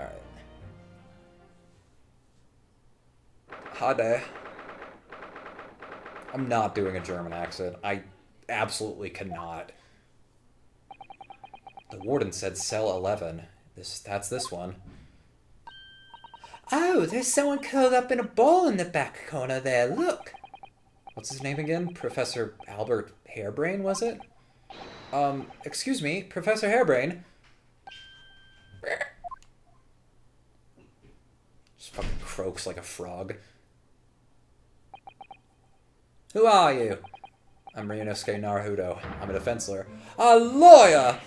Alright. Hi there. I'm not doing a German accent. I absolutely cannot. The warden said cell 11. That's this one. Oh, there's someone curled up in a ball in the back corner there, look. What's his name again? Professor Albert Hairbrain, was it? Excuse me, Professor Hairbrain. Just fucking croaks like a frog. Who are you? I'm Ryunosuke Naruhodo. I'm a defense lawyer. A lawyer!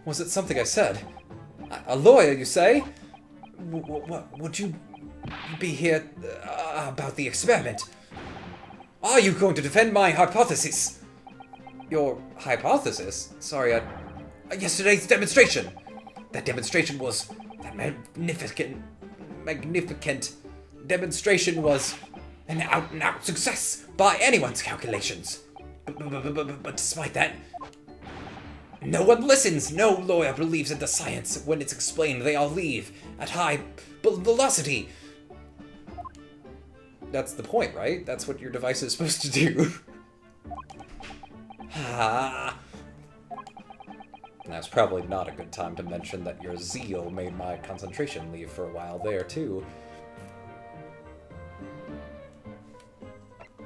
Was it something I said? A lawyer, you say? What would you be here about the experiment? Are you going to defend my hypothesis? Your hypothesis? Sorry, yesterday's demonstration. That demonstration was... That magnificent demonstration was an out-and-out success by anyone's calculations. But despite that, no one listens. No lawyer believes in the science. When it's explained, they all leave at high velocity. That's the point, right? That's what your device is supposed to do. That's probably not a good time to mention that your zeal made my concentration leave for a while there, too.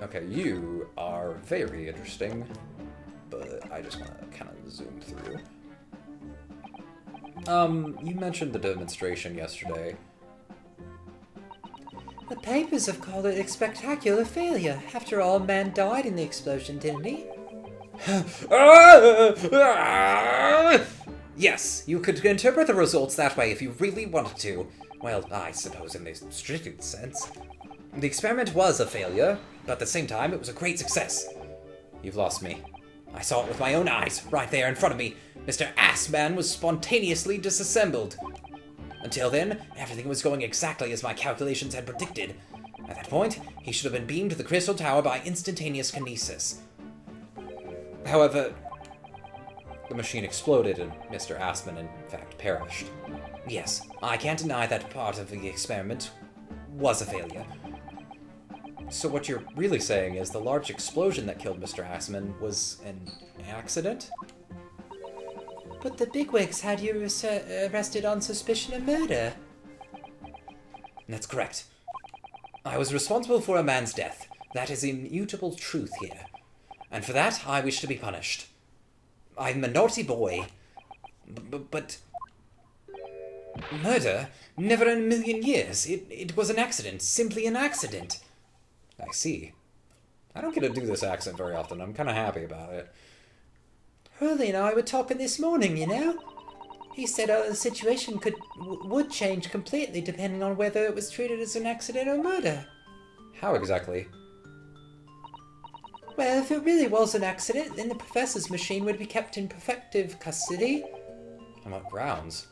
Okay, you are very interesting, but I just want to kind of zoom through. You mentioned the demonstration yesterday. The papers have called it a spectacular failure. After all, a man died in the explosion, didn't he? Yes, you could interpret the results that way if you really wanted to. Well, I suppose in the strict sense. The experiment was a failure, but at the same time, it was a great success. You've lost me. I saw it with my own eyes, right there in front of me. Mr. Assman was spontaneously disassembled. Until then, everything was going exactly as my calculations had predicted. At that point, he should have been beamed to the Crystal Tower by instantaneous kinesis. However, the machine exploded and Mr. Assman, in fact, perished. Yes, I can't deny that part of the experiment was a failure. So what you're really saying is the large explosion that killed Mr. Assman was an accident? But the bigwigs had you arrested on suspicion of murder. That's correct. I was responsible for a man's death. That is immutable truth here. And for that, I wish to be punished. I'm a naughty boy. But... Murder? Never in a million years. It was an accident. Simply an accident. I see. I don't get to do this accent very often. I'm kind of happy about it. Hurley and I were talking this morning, you know. He said the situation would change completely depending on whether it was treated as an accident or murder. How exactly? Well, if it really was an accident, then the professor's machine would be kept in protective custody. On what grounds?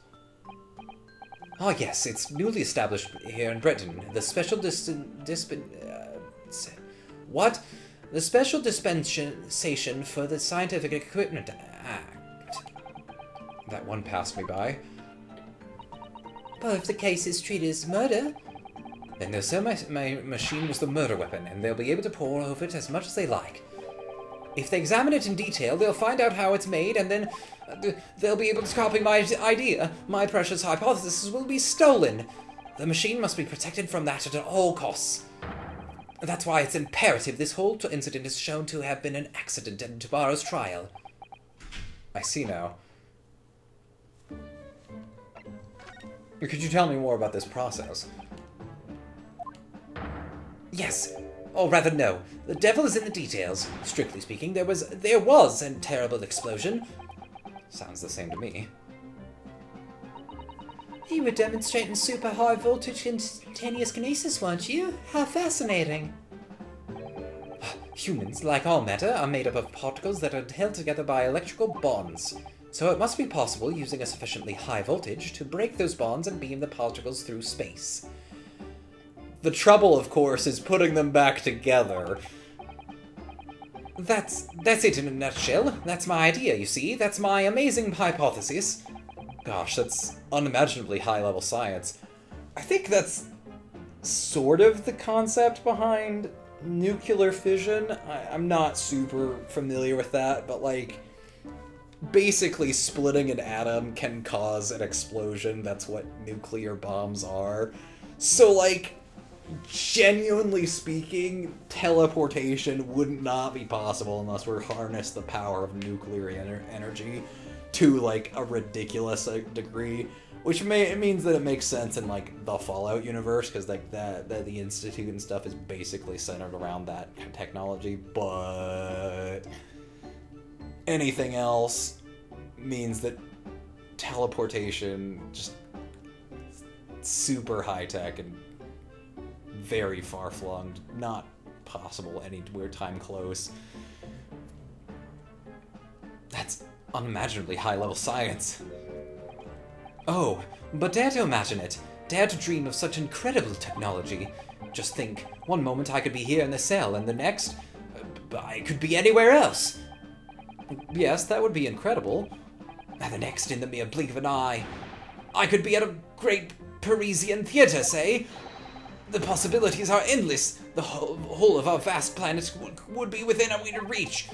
Oh yes, it's newly established here in Britain. The Special The Special Dispensation for the Scientific Equipment Act. That one passed me by. But if the case is treated as murder... Then they'll say my machine was the murder weapon, and they'll be able to pore over it as much as they like. If they examine it in detail, they'll find out how it's made, and then they'll be able to copy my idea. My precious hypothesis will be stolen. The machine must be protected from that at all costs. That's why it's imperative this whole incident is shown to have been an accident in tomorrow's trial. I see now. Could you tell me more about this process? Yes, or rather no. The devil is in the details. Strictly speaking, there was a terrible explosion. Sounds the same to me. You were demonstrating super high voltage instantaneous kinesis, weren't you? How fascinating. Humans, like all matter, are made up of particles that are held together by electrical bonds. So it must be possible, using a sufficiently high voltage, to break those bonds and beam the particles through space. The trouble, of course, is putting them back together. That's it in a nutshell. That's my idea, you see. That's my amazing hypothesis. Gosh, that's unimaginably high-level science. I think that's sort of the concept behind nuclear fission. I'm not super familiar with that, but, like, basically splitting an atom can cause an explosion. That's what nuclear bombs are. So, like, genuinely speaking, teleportation would not be possible unless we harness the power of nuclear energy to, like, a ridiculous degree, which means that it makes sense in, like, the Fallout universe, because, like, the Institute and stuff is basically centered around that technology, but anything else means that teleportation just super high-tech and very far-flung, not possible anywhere time close. That's unimaginably high-level science. Oh, but dare to imagine it. Dare to dream of such incredible technology. Just think, one moment I could be here in the cell, and the next, I could be anywhere else. Yes, that would be incredible. And the next, in the mere blink of an eye, I could be at a great Parisian theater, say. The possibilities are endless. The whole of our vast planet would be within our reach.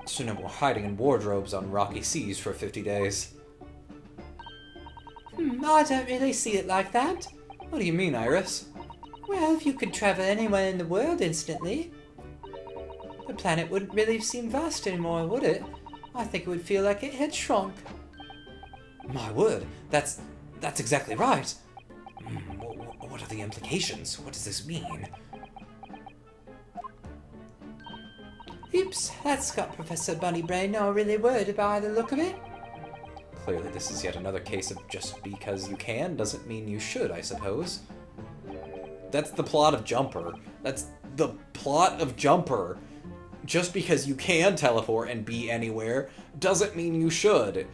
So no more hiding in wardrobes on rocky seas for 50 days. I don't really see it like that. What do you mean, Iris? Well, if you could travel anywhere in the world instantly, the planet wouldn't really seem vast anymore, would it? I think it would feel like it had shrunk. My word, that's exactly right. What are the implications? What does this mean? Oops, that's got Professor Bunnybrain not really worried by the look of it. Clearly this is yet another case of just because you can doesn't mean you should, I suppose. That's the plot of Jumper. That's the plot of Jumper. Just because you can teleport and be anywhere doesn't mean you should.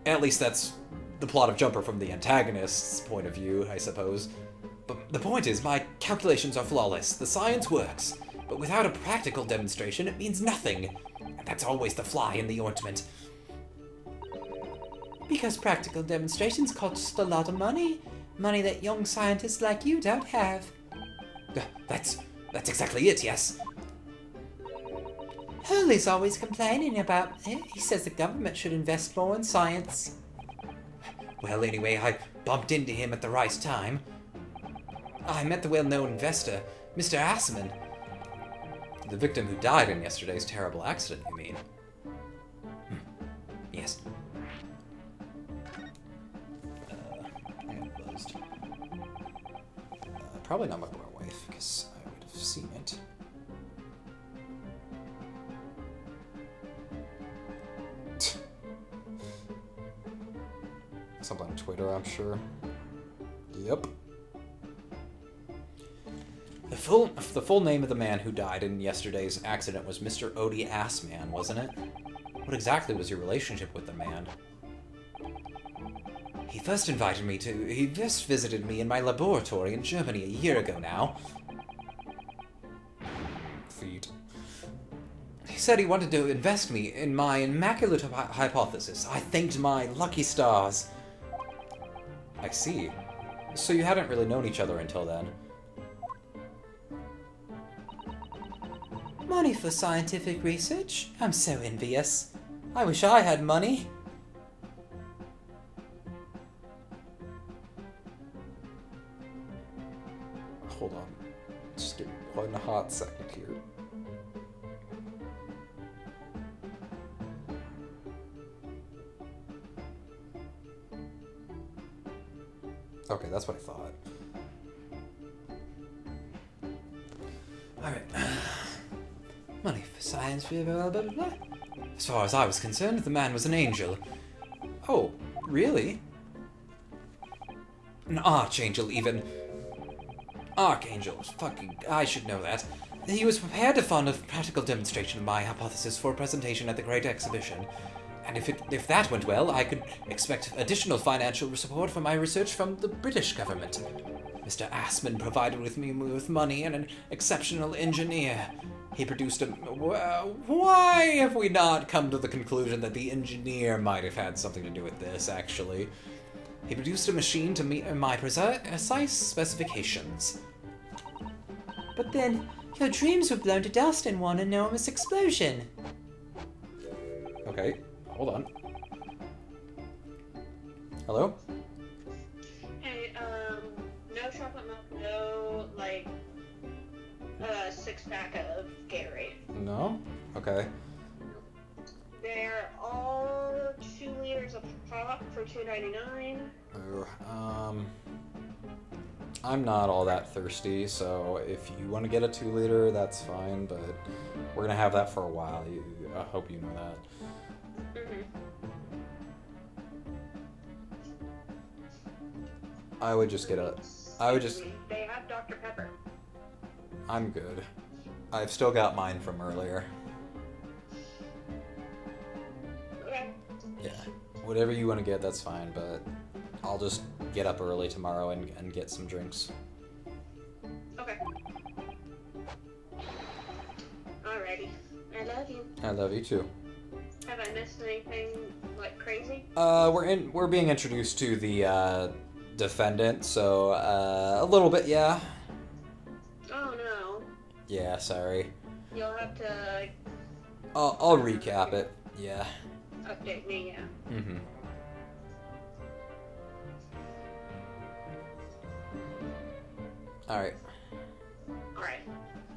At least that's the plot of Jumper from the antagonist's point of view, I suppose. But the point is, my calculations are flawless. The science works. But without a practical demonstration, it means nothing. And that's always the fly in the ointment. Because practical demonstrations cost a lot of money. Money that young scientists like you don't have. That's exactly it, yes. Hurley's always complaining about it. He says the government should invest more in science. Well, anyway, I bumped into him at the right time. I met the well-known investor, Mr. Assman. The victim who died in yesterday's terrible accident, you mean? Yes. I got buzzed. Probably not my wife, because I would have seen it. Something on Twitter, I'm sure. Yep. The full name of the man who died in yesterday's accident was Mr. Odie Assman, wasn't it? What exactly was your relationship with the man? He first visited me in my laboratory in Germany a year ago now. Feet. He said he wanted to invest me in my immaculate hypothesis. I thanked my lucky stars. I see. So you hadn't really known each other until then. Money for scientific research? I'm so envious. I wish I had money. Hold on. Just give me one hot second here. Okay, that's what I thought. Alright. Money for science, blah, blah, blah, blah. As far as I was concerned, the man was an angel. Oh, really? An archangel, even. Archangel. Fucking, I should know that. He was prepared to fund a practical demonstration of my hypothesis for a presentation at the Great Exhibition. And if that went well, I could expect additional financial support for my research from the British government. Mr. Assman provided me with money and an exceptional engineer. He produced a... Well, why have we not come to the conclusion that the engineer might have had something to do with this, actually? He produced a machine to meet my precise specifications. But then, your dreams were blown to dust in one enormous explosion. Okay, hold on. Hello? Hey, no chocolate milk, no, like, 6-pack of Gatorade. No? Okay. They're all 2 liters of pop for $2.99. I'm not all that thirsty, so if you want to get a 2-liter, that's fine, but we're gonna have that for a while. I hope you know that. Mm-hmm. I would just get a... They have Dr. Pepper. I'm good. I've still got mine from earlier. Okay. Yeah. Whatever you want to get, that's fine, but I'll just get up early tomorrow and get some drinks. Okay. Alrighty. I love you. I love you too. Have I missed anything, like, crazy? We're being introduced to the defendant, so a little bit, yeah. Oh no. Yeah, sorry. You'll have to I'll recap it. Yeah. update me, yeah. Mm-hmm. Alright. Alright.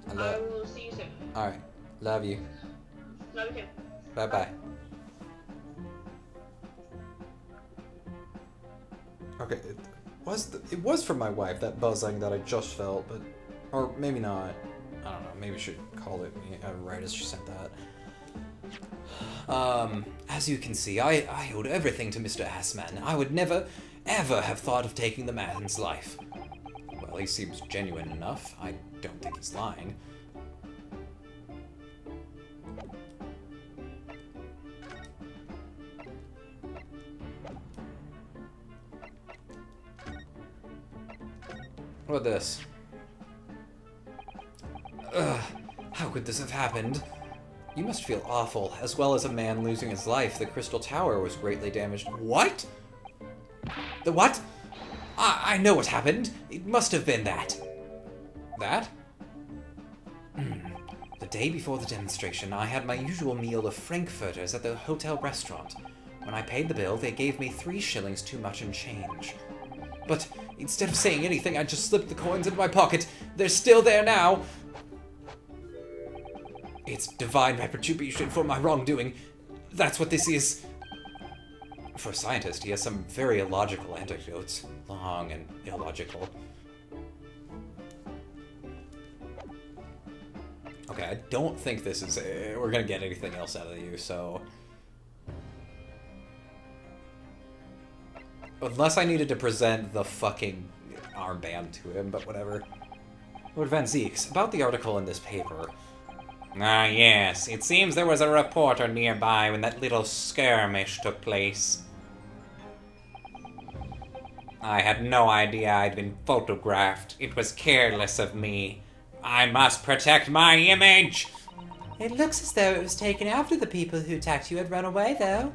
I I will see you soon. Alright. Love you. Love you too. Bye-bye. Okay, it was from my wife, that buzzing that I just felt, but... Or maybe not. I don't know, maybe she called it me right as she sent that. As you can see, I owed everything to Mr. Assman. I would never, ever have thought of taking the man's life. Well, he seems genuine enough. I don't think he's lying. What about this? Ugh, how could this have happened? You must feel awful, as well as a man losing his life. The Crystal Tower was greatly damaged. What? The what? I know what happened. It must have been that. That? The day before the demonstration, I had my usual meal of frankfurters at the hotel restaurant. When I paid the bill, they gave me 3 shillings too much in change. But instead of saying anything, I just slipped the coins into my pocket. They're still there now. It's divine retribution for my wrongdoing. That's what this is. For a scientist, he has some very illogical anecdotes. Long and illogical. Okay, I don't think this is... we're gonna get anything else out of you, so... Unless I needed to present the fucking armband to him, but whatever. Lord Van Zeeks, about the article in this paper... Ah, yes. It seems there was a reporter nearby when that little skirmish took place. I had no idea I'd been photographed. It was careless of me. I must protect my image! It looks as though it was taken after the people who attacked you had run away, though.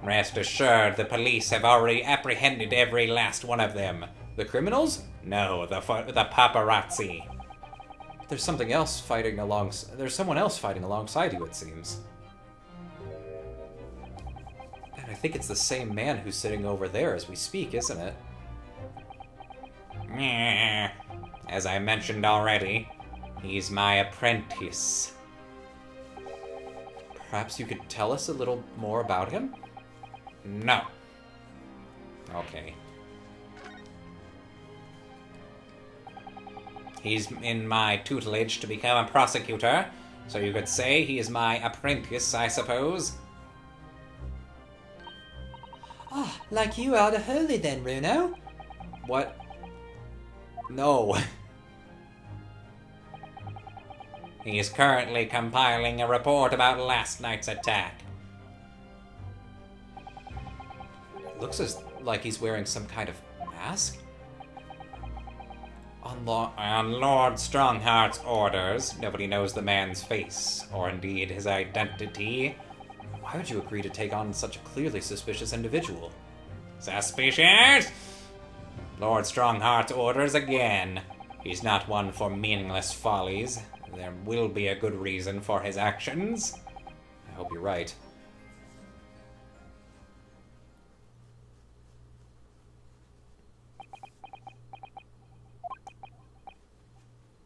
Rest assured, the police have already apprehended every last one of them. The criminals? No, the paparazzi. There's something else fighting there's someone else fighting alongside you, it seems. And I think it's the same man who's sitting over there as we speak, isn't it? As I mentioned already, he's my apprentice. Perhaps you could tell us a little more about him? No. Okay. He's in my tutelage to become a prosecutor, so you could say he is my apprentice, I suppose. Ah, like you are the holy then, Runo? What? No. He is currently compiling a report about last night's attack. Looks like he's wearing some kind of mask. On Lord Strongheart's orders, nobody knows the man's face, or indeed his identity. Why would you agree to take on such a clearly suspicious individual? Suspicious? Lord Strongheart's orders again. He's not one for meaningless follies. There will be a good reason for his actions. I hope you're right.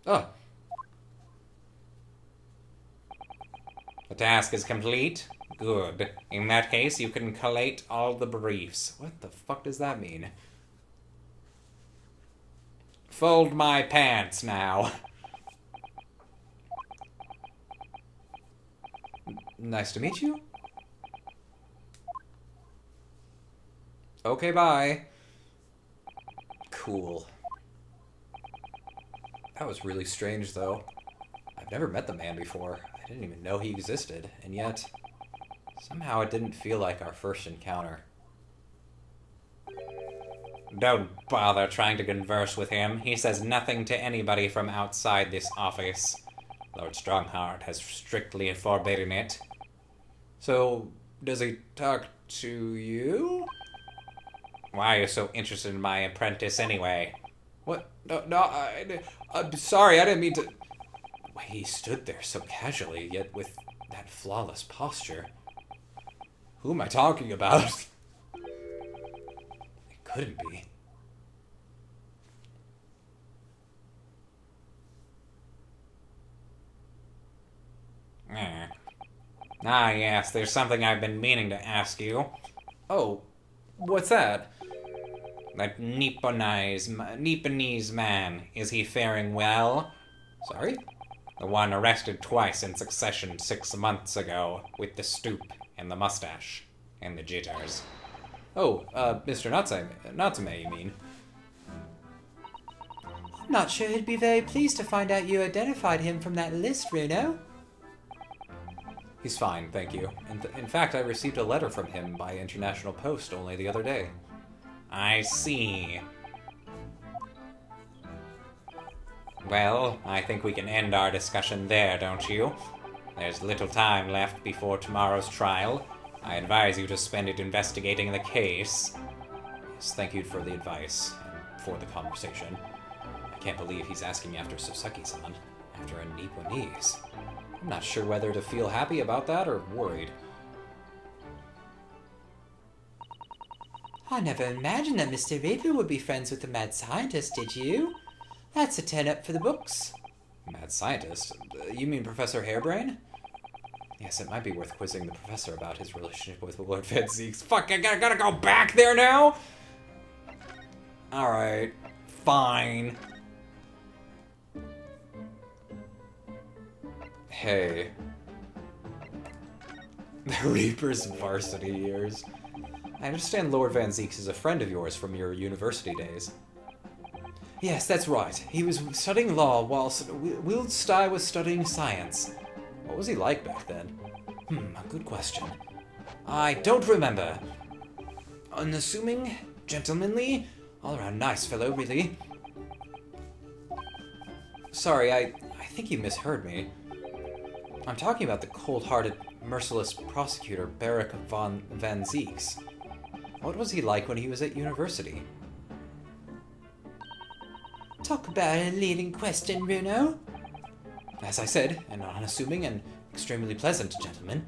Oh. The task is complete? Good. In that case, you can collate all the briefs. What the fuck does that mean? Fold my pants now. Nice to meet you. Okay, bye. Cool. That was really strange, though. I've never met the man before. I didn't even know he existed, and yet somehow it didn't feel like our first encounter. Don't bother trying to converse with him. He says nothing to anybody from outside this office. Lord Strongheart has strictly forbidden it. So, does he talk to you? Why are you so interested in my apprentice anyway? What? No, I'm sorry, I didn't mean to... The way he stood there so casually, yet with that flawless posture. Who am I talking about? It couldn't be. Ah, yes, there's something I've been meaning to ask you. Oh, what's that? That Nipponese man, is he faring well? Sorry? The one arrested twice in succession 6 months ago, with the stoop and the mustache and the jitters. Oh, Mr. Natsume, you mean? I'm not sure he'd be very pleased to find out you identified him from that list, Runo. He's fine, thank you. In fact, I received a letter from him by international post only the other day. I see. Well, I think we can end our discussion there, don't you? There's little time left before tomorrow's trial. I advise you to spend it investigating the case. Yes, thank you for the advice, and for the conversation. I can't believe he's asking after Sasaki-san, after a Nipponese. I'm not sure whether to feel happy about that or worried. I never imagined that Mr. Reaper would be friends with the mad scientist, did you? That's a turn up for the books. Mad scientist? You mean Professor Hairbrain? Yes, it might be worth quizzing the professor about his relationship with Lord Van Zeeks. Fuck, I gotta go back there now? Alright, fine. Hey. The Reaper's varsity years. I understand Lord Van Zeeks is a friend of yours from your university days. Yes, that's right. He was studying law whilst Wildstein was studying science. What was he like back then? Good question. I don't remember. Unassuming, gentlemanly, all-around nice fellow, really. Sorry, I think you misheard me. I'm talking about the cold-hearted, merciless prosecutor Barrack Van Zeeks. What was he like when he was at university? Talk about a leading question, Runo. As I said, an unassuming and extremely pleasant gentleman.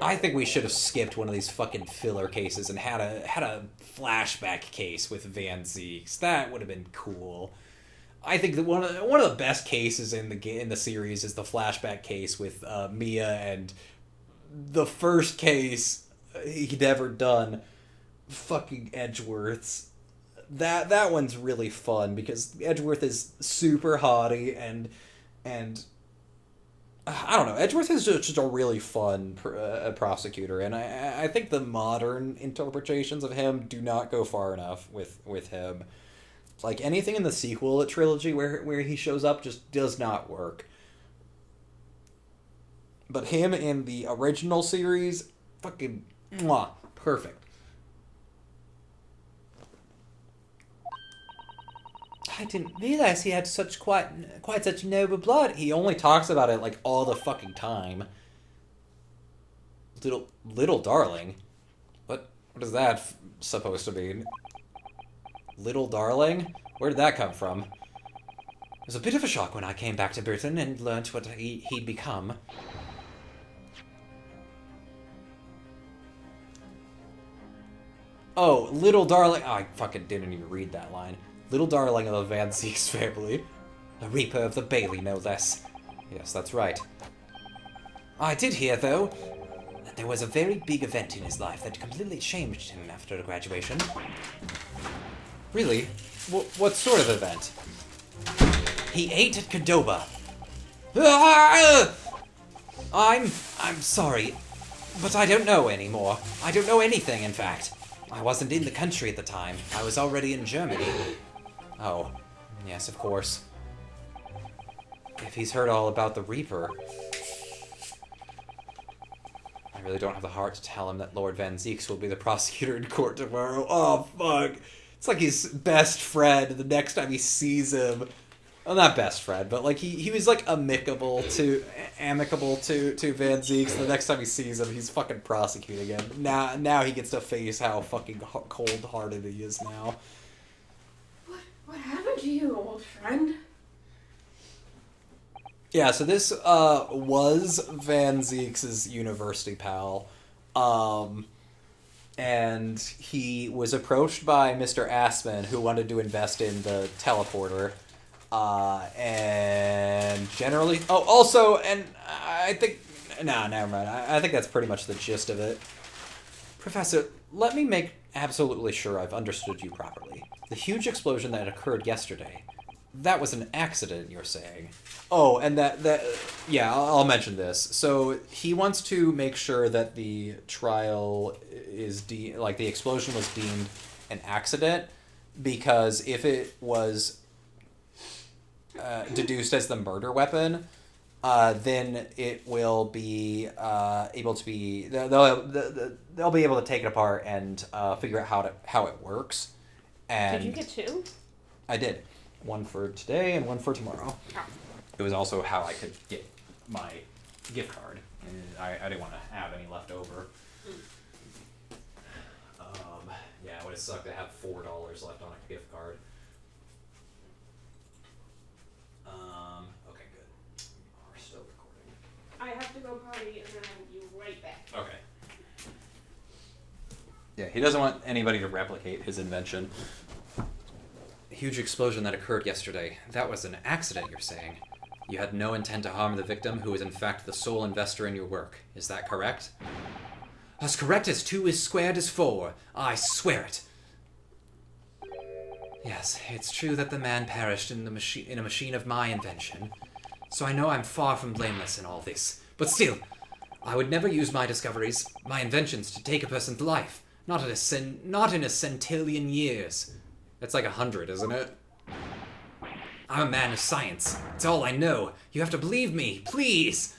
I think we should have skipped one of these fucking filler cases and had a flashback case with Van Zeeks. That would have been cool. I think that one of the best cases in the series is the flashback case with Mia, and the first case he'd ever done, fucking Edgeworth's. That one's really fun because Edgeworth is super haughty and I don't know. Edgeworth is just a really fun prosecutor, and I think the modern interpretations of him do not go far enough with him. Like, anything in the sequel trilogy where he shows up just does not work. But him in the original series, fucking mwah, perfect. I didn't realize he had such quite such noble blood. He only talks about it, like, all the fucking time. Little darling? What is that supposed to mean? Little darling? Where did that come from? It was a bit of a shock when I came back to Britain and learnt what he'd become. Oh, little darling. Oh, I fucking didn't even read that line. Little darling of the Van Zieks family. A reaper of the Bailey, no less. Yes, that's right. I did hear, though, that there was a very big event in his life that completely changed him after graduation. Really? What sort of event? He ate at Cordoba. I'm sorry, but I don't know anymore. I don't know anything, in fact. I wasn't in the country at the time. I was already in Germany. Oh, yes, of course. If he's heard all about the Reaper, I really don't have the heart to tell him that Lord Van Zieks will be the prosecutor in court tomorrow. Oh, fuck. It's like his best friend the next time he sees him. Well, not best friend, but like he was like amicable to Van Zieks. The next time he sees him, he's fucking prosecuting him. Now he gets to face how fucking cold-hearted he is now. What happened to you, old friend? Yeah, so this was Van Zieks' university pal. And he was approached by Mr. Asman, who wanted to invest in the teleporter. And generally... Oh, also, and I think... No, never mind. I think that's pretty much the gist of it. Professor, let me make absolutely sure I've understood you properly. The huge explosion that occurred yesterday, that was an accident, you're saying? Oh, and that yeah, I'll mention this. So he wants to make sure that the trial is the explosion was deemed an accident, because if it was deduced as the murder weapon, then it will be able to be they'll be able to take it apart and figure out how it works. And did you get two? I did. One for today and one for tomorrow. Oh. It was also how I could get my gift card, and I didn't want to have any left over. Yeah, it would have sucked to have $4 left on a gift card. Okay, good. We're still recording. I have to go potty and then I'll be right back. Okay. Yeah, he doesn't want anybody to replicate his invention. A huge explosion that occurred yesterday. That was an accident, you're saying? You had no intent to harm the victim, who is in fact the sole investor in your work. Is that correct? As correct as 2 is squared is 4. I swear it. Yes, it's true that the man perished in a machine of my invention, so I know I'm far from blameless in all this. But still, I would never use my discoveries, my inventions, to take a person's life. Not in a centillion years. That's like 100, isn't it? I'm a man of science. It's all I know. You have to believe me, please!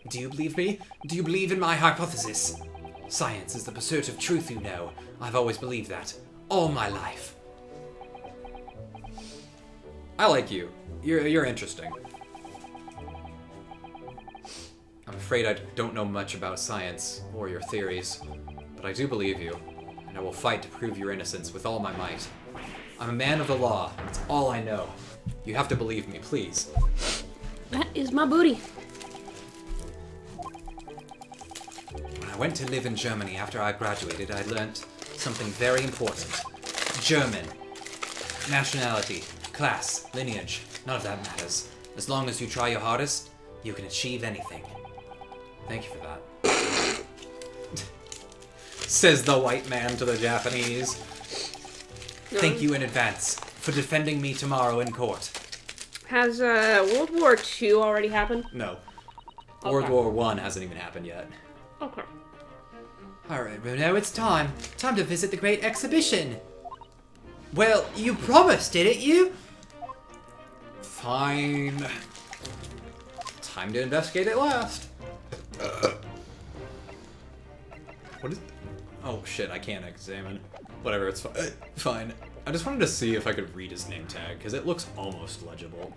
Do you believe me? Do you believe in my hypothesis? Science is the pursuit of truth, you know. I've always believed that. All my life. I like you. You're interesting. I'm afraid I don't know much about science or your theories, but I do believe you, and I will fight to prove your innocence with all my might. I'm a man of the law. That's all I know. You have to believe me, please. That is my booty. When I went to live in Germany after I graduated, I learnt something very important. German. Nationality, class, lineage, none of that matters. As long as you try your hardest, you can achieve anything. Thank you for that. Says the white man to the Japanese. Thank you in advance for defending me tomorrow in court. Has World War II already happened? No. Okay. World War I hasn't even happened yet. Okay. Alright, Bruno, it's time. Time to visit the great exhibition. Well, you promised, didn't you? Fine. Time to investigate at last. What is... Oh shit, I can't examine. Whatever, it's fine. I just wanted to see if I could read his name tag, because it looks almost legible.